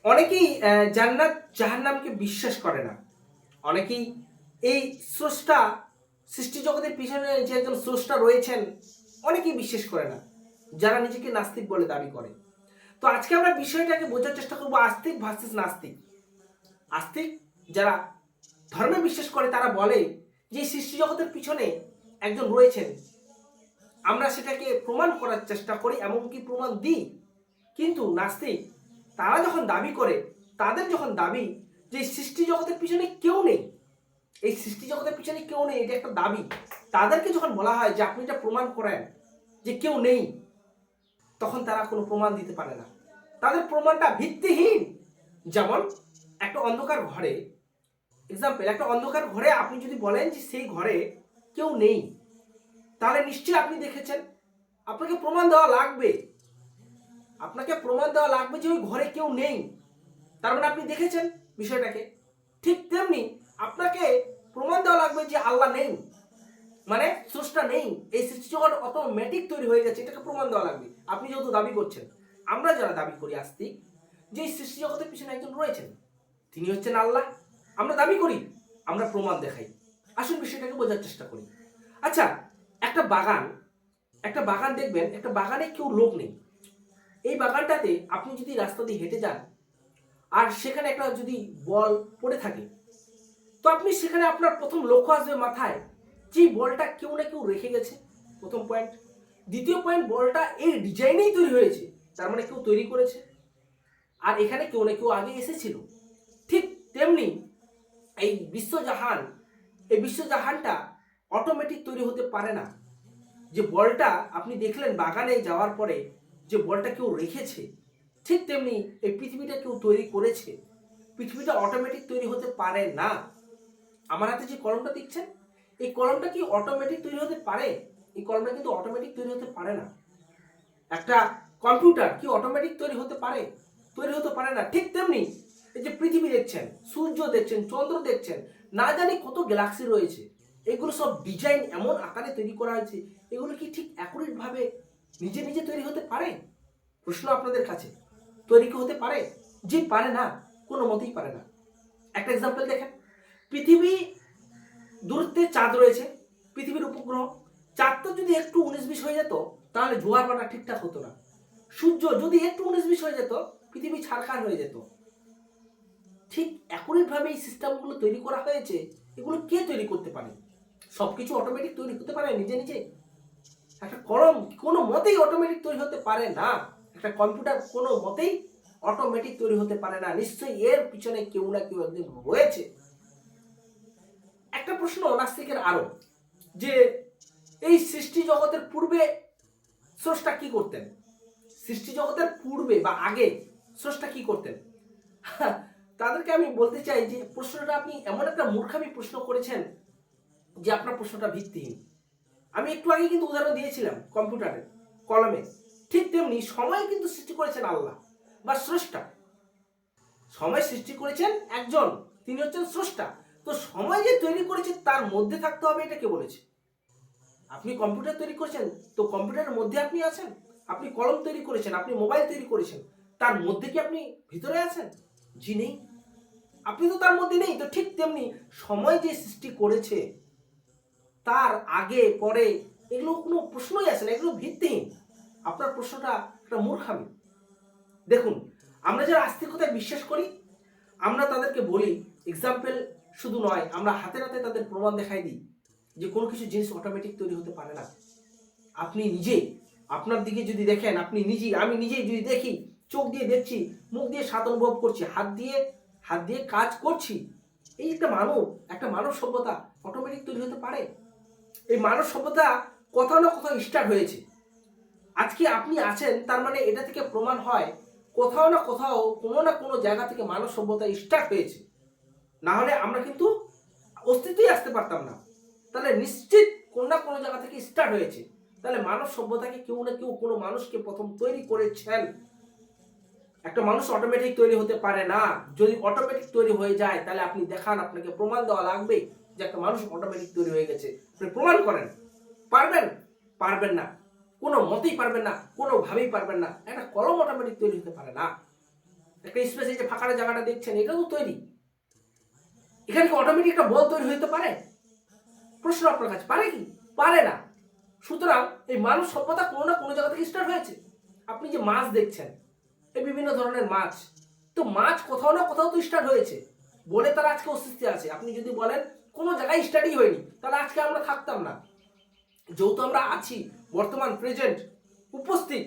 অনেকেই জান্নাত জাহান্নামকে বিশ্বাস করে না। অনেকেই এই স্রষ্টা সৃষ্টি জগতের পিছনে যে একজন স্রষ্টা রয়েছেন অনেকেই বিশ্বাস করে না, যারা নিজেকে নাস্তিক বলে দাবি করে। তো আজকে আমরা বিষয়টাকে বোঝার চেষ্টা করবো, আস্তিক ভার্সেস নাস্তিক। আস্তিক যারা ধর্মে বিশ্বাস করে তারা বলে যে সৃষ্টি জগতের পিছনে একজন রয়েছেন, আমরা সেটাকে প্রমাণ করার চেষ্টা করি, এমনকি প্রমাণ দিই। কিন্তু নাস্তিক তারা যখন দাবি করে, তাদের যখন দাবি যে সৃষ্টি জগতের পিছনে কেউ নেই, এই সৃষ্টি জগতের পিছনে কেউ নেই, এটা একটা দাবি, তাদেরকে যখন বলা হয় যে আপনি এটা প্রমাণ করেন যে কেউ নেই, তখন তারা কোনো প্রমাণ দিতে পারে না, তাদের প্রমাণটা ভিত্তিহীন। যেমন একটা অন্ধকার ঘরে, এক্সাম্পল, একটা অন্ধকার ঘরে আপনি যদি বলেন যে সেই ঘরে কেউ নেই, তাহলে নিশ্চয়ই আপনি দেখেছেন, আপনাকে প্রমাণ দেওয়া লাগবে, আপনাকে প্রমাণ দেওয়া লাগবে যে ওই ঘরে কেউ নেই, তার মানে আপনি দেখেছেন বিষয়টাকে। ঠিক তেমনি আপনাকে প্রমাণ দেওয়া লাগবে যে আল্লাহ নেই, মানে স্রষ্টা নেই, এই সৃষ্টি জগৎ অটোমেটিক তৈরি হয়ে গেছে, এটাকে প্রমাণ দেওয়া লাগবে। আপনি যেহেতু দাবি করছেন, আমরা যারা দাবি করি আস্তিক, যে এই সৃষ্টি জগতের পিছনে একজন রয়েছেন, তিনি হচ্ছেন আল্লাহ, আমরা দাবি করি, আমরা প্রমাণ দেখাই। আসল বিষয়টাকে বোঝার চেষ্টা করি। আচ্ছা, একটা বাগান, একটা বাগান দেখবেন, একটা বাগানে কেউ লোক নেই, এই বাগানটাতে আপনি যদি রাস্তা দিয়ে হেঁটে যান আর সেখানে একটা যদি বল পড়ে থাকে, তো আপনি সেখানে আপনার প্রথম লক্ষ্য আসবে মাথায় যে বলটা কেউ না কেউ রেখে গেছে, প্রথম পয়েন্ট। দ্বিতীয় পয়েন্ট, বলটা এই ডিজাইনেই তৈরি হয়েছে, তার মানে কেউ তৈরি করেছে, আর এখানে কেউ না কেউ আগে এসেছিল। ঠিক তেমনি এই বিশ্বজাহান, এই বিশ্বজাহানটা অটোমেটিক তৈরি হতে পারে না। যে বলটা আপনি দেখলেন বাগানে যাওয়ার পরে, যে বলটা কেউ রেখেছে, ঠিক তেমনি এই পৃথিবীটা কেউ তৈরি করেছে, পৃথিবীটা অটোমেটিক তৈরি হতে পারে না। আমার হাতে যে কলমটা দেখছেন, এই কলমটা কি অটোমেটিক তৈরি হতে পারে? এই কলমটা কিন্তু অটোমেটিক তৈরি হতে পারে না। একটা কম্পিউটার কি অটোমেটিক তৈরি হতে পারে? তৈরি হতে পারে না। ঠিক তেমনি এই যে পৃথিবী দেখছেন, সূর্য দেখছেন, চন্দ্র দেখছেন, না জানি কত গ্যালাক্সি রয়েছে, এগুলো সব ডিজাইন এমন আকারে তৈরি করা হয়েছে, এগুলো কি ঠিক অ্যাকুরেট ভাবে নিজে নিজে তৈরি হতে পারে? প্রশ্ন আপনাদের কাছে, তৈরি কি হতে পারে? যে পারে না, কোনো মতেই পারে না। একটা এক্সাম্পল দেখেন, পৃথিবী দূরত্বে চাঁদ রয়েছে, পৃথিবীর উপগ্রহ, চাঁদটা যদি একটু 19-20 হয়ে যেত, তাহলে জোয়ার ভাটা ঠিকঠাক হতো না। সূর্য যদি একটু 19-20 হয়ে যেত, পৃথিবী ছারখার হয়ে যেত। ঠিক অ্যাকুরেট ভাবে এই সিস্টেমগুলো তৈরি করা হয়েছে, এগুলো কে তৈরি করতে পারে? সবকিছু অটোমেটিক তৈরি হতে পারে নিজে নিজে? একটা কলম কোনো মতেই অটোমেটিক তৈরি হতে পারে না, একটা কম্পিউটার কোনো মতেই অটোমেটিক তৈরি হতে পারে না। নিশ্চয়ই এর পিছনে কেউ না কেউ একদিন রয়েছে। একটা প্রশ্ন নাস্তিকের আরো, যে এই সৃষ্টি জগতের পূর্বে স্রষ্টা কি করতেন? সৃষ্টি জগতের পূর্বে বা আগে স্রষ্টা কি করতেন? তাদেরকে আমি বলতে চাই যে প্রশ্নটা আপনি এমন একটা মূর্খামি প্রশ্ন করেছেন যে আপনার প্রশ্নটা ভিত্তিহীন। আমি একটু আগে কিন্তু উদাহরণ দিয়েছিলাম কম্পিউটারের, কলমে। ঠিক তেমনি সময় কিন্তু সৃষ্টি করেছেন আল্লাহ বা স্রষ্টা। সময় সৃষ্টি করেছেন একজন, তিনি হচ্ছেন স্রষ্টা। তো সময় যে তৈরি করেছে তার মধ্যে থাকতে হবে, এটা কে বলেছে? আপনি কম্পিউটার তৈরি করেছেন, তো কম্পিউটারের মধ্যে আপনি আছেন। আপনি কলম তৈরি করেছেন, আপনি মোবাইল তৈরি করেছেন, তার মধ্যে কি আপনি ভিতরে আছেন? জি নেই, আপনি তো তার মধ্যে নেই। তো ঠিক তেমনি সময় যে সৃষ্টি করেছে, তার আগে পরে এগুলো কোনো প্রশ্নই আসে না, এগুলো ভিত্তিহীন। আপনার প্রশ্নটা একটা মূর্খামি। দেখুন, আমরা যারা আস্তিকতায় বিশ্বাস করি, আমরা তাদেরকে বলি, এক্সাম্পল শুধু নয়, আমরা হাতে হাতে তাদের প্রমাণ দেখাই দিই যে কোনো কিছু জিনিস অটোমেটিক তৈরি হতে পারে না। আপনি নিজে আপনার দিকে যদি দেখেন, আপনি নিজেই, আমি নিজেই যদি দেখি, চোখ দিয়ে দেখছি, মুখ দিয়ে স্বাদ অনুভব করছি, হাত দিয়ে কাজ করছি, এই একটা মানব সভ্যতা অটোমেটিক তৈরি হতে পারে? এই মানব সভ্যতা কোথাও না কোথাও স্টার্ট হয়েছে। আজকে আপনি আছেন, তার মানে এটা থেকে প্রমাণ হয় কোথাও না কোথাও, কোনো না কোনো জায়গা থেকে মানব সভ্যতা স্টার্ট হয়েছে। না হলে আমরা কিন্তু অস্তিত্বই আসতে পারতাম না। তাহলে নিশ্চিত কোনো না কোনো জায়গা থেকে স্টার্ট হয়েছে। তাহলে মানব সভ্যতাকে কেউ না কেউ, কোনো মানুষকে প্রথম তৈরি করেছেন। একটা মানুষ অটোমেটিক তৈরি হতে পারে না। যদি অটোমেটিক তৈরি হয়ে যায়, তাহলে আপনি দেখান, আপনাকে প্রমাণ দেওয়া লাগবে যে একটা মানুষ অটোমেটিক তৈরি হয়ে গেছে। আপনি প্রমাণ করেন, পারবেন? পারবেন না, কোনো মতেই পারবেন না, কোনোভাবেই পারবেন না। একটা কলম অটোমেটিক তৈরি হতে পারে না। একটা স্পেস, এই যে ফাঁকা জায়গাটা দেখছেন, এটাও তো তৈরি। এখানে কি অটোমেটিক একটা বল তৈরি হতে পারে? প্রশ্ন আপনার কাছে, পারে কি? পারে না। সুতরাং এই মানব সভ্যতা কোনো না কোনো জায়গা থেকে স্টার্ট হয়েছে। আপনি যে মাছ দেখছেন, এই বিভিন্ন ধরনের মাছ, তো মাছ কোথাও না কোথাও তো স্টার্ট হয়েছে বলে তারা আজকে অস্তিত্বে আছে। আপনি যদি বলেন কোনো জায়গায় স্টার্টই হয়নি, তাহলে আজকে আমরা থাকতাম না। যেহেতু আমরা আছি, বর্তমান প্রেজেন্ট উপস্থিত,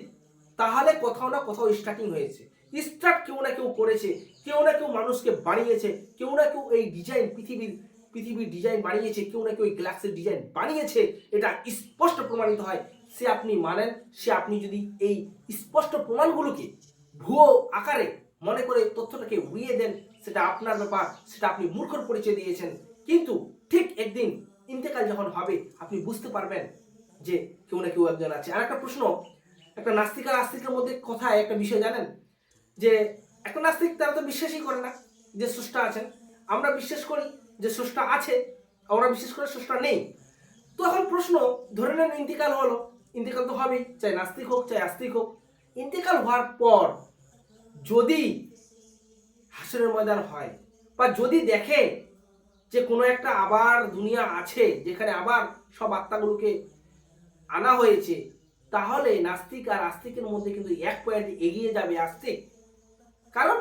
তাহলে কোথাও না কোথাও স্টার্টিং হয়েছে। স্টার্ট কেউ না কেউ করেছে, কেউ না কেউ মানুষকে বানিয়েছে, কেউ না কেউ এই ডিজাইন পৃথিবীর ডিজাইন বানিয়েছে, কেউ না কেউ এই গ্লাসের ডিজাইন বানিয়েছে। এটা স্পষ্ট প্রমাণিত হয়। সে আপনি মানেন, সে আপনি যদি এই স্পষ্ট প্রমাণগুলোকে ভুয়ো আকারে মনে করে তথ্যটাকে উড়িয়ে দেন, সেটা আপনার ব্যাপার, সেটা আপনি মূর্খর পরিচয় দিয়েছেন। কিন্তু ঠিক একদিন ইন্তেকাল যখন হবে, আপনি বুঝতে পারবেন যে কেউ না কেউ একজন আছে। আর একটা প্রশ্ন, একটা নাস্তিক আর আস্তিকের মধ্যে কথায় একটা বিষয় জানেন, যে একটা নাস্তিক তারা তো বিশ্বাসই করে না যে স্রষ্টা আছেন। আমরা বিশ্বাস করি যে স্রষ্টা আছে, আমরা বিশ্বাস করি স্রষ্টা নেই। তো এখন প্রশ্ন, ধরে নেন ইন্তেকাল হলো, ইন্তেকাল তো হবেই, চাই নাস্তিক হোক চাই আস্তিক হোক। ইন্তেকাল হওয়ার পর যদি হাসরের ময়দান হয়, বা যদি দেখে যে কোনো একটা আবার দুনিয়া আছে যেখানে আবার সব আত্মাগুলোকে আনা হয়েছে, তাহলে নাস্তিক আর আস্তিকের মধ্যে কিন্তু এক পয়েন্ট এগিয়ে যাবে আস্তিক। কারণ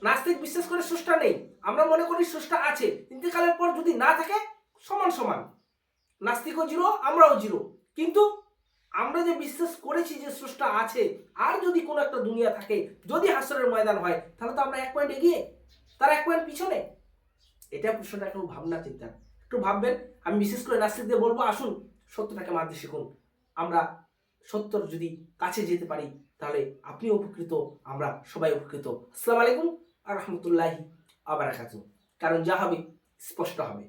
নাস্তিক বিশ্বাস করে স্রষ্টা নেই, আমরা মনে করি স্রষ্টা আছে। ইন্তেকালের পর যদি না থাকে, সমান সমান, নাস্তিকও জিরো, আমরাও জিরো। কিন্তু আমরা যে বিশ্বাস করেছি যে স্রষ্টা আছে, আর যদি কোনো একটা দুনিয়া থাকে, যদি হাসরের ময়দান হয়, তাহলে তো আমরা এক পয়েন্ট এগিয়ে, তার এক পয়েন্ট পিছনে। এটা প্রশ্নটা একটু ভাবনা চিন্তা, একটু ভাববেন। আমি বিশেষ করে নাস্তিকদের বলবো, আসুন সত্যটাকে মানতে শিখুন। আমরা সত্যর যদি কাছে যেতে পারি, তাহলে আপনিও উপকৃত, আমরা সবাই উপকৃত। আসসালামু আলাইকুম আর রহমতুল্লাহি আ বারাকাতুহু। কারণ যা হবে স্পষ্ট হবে।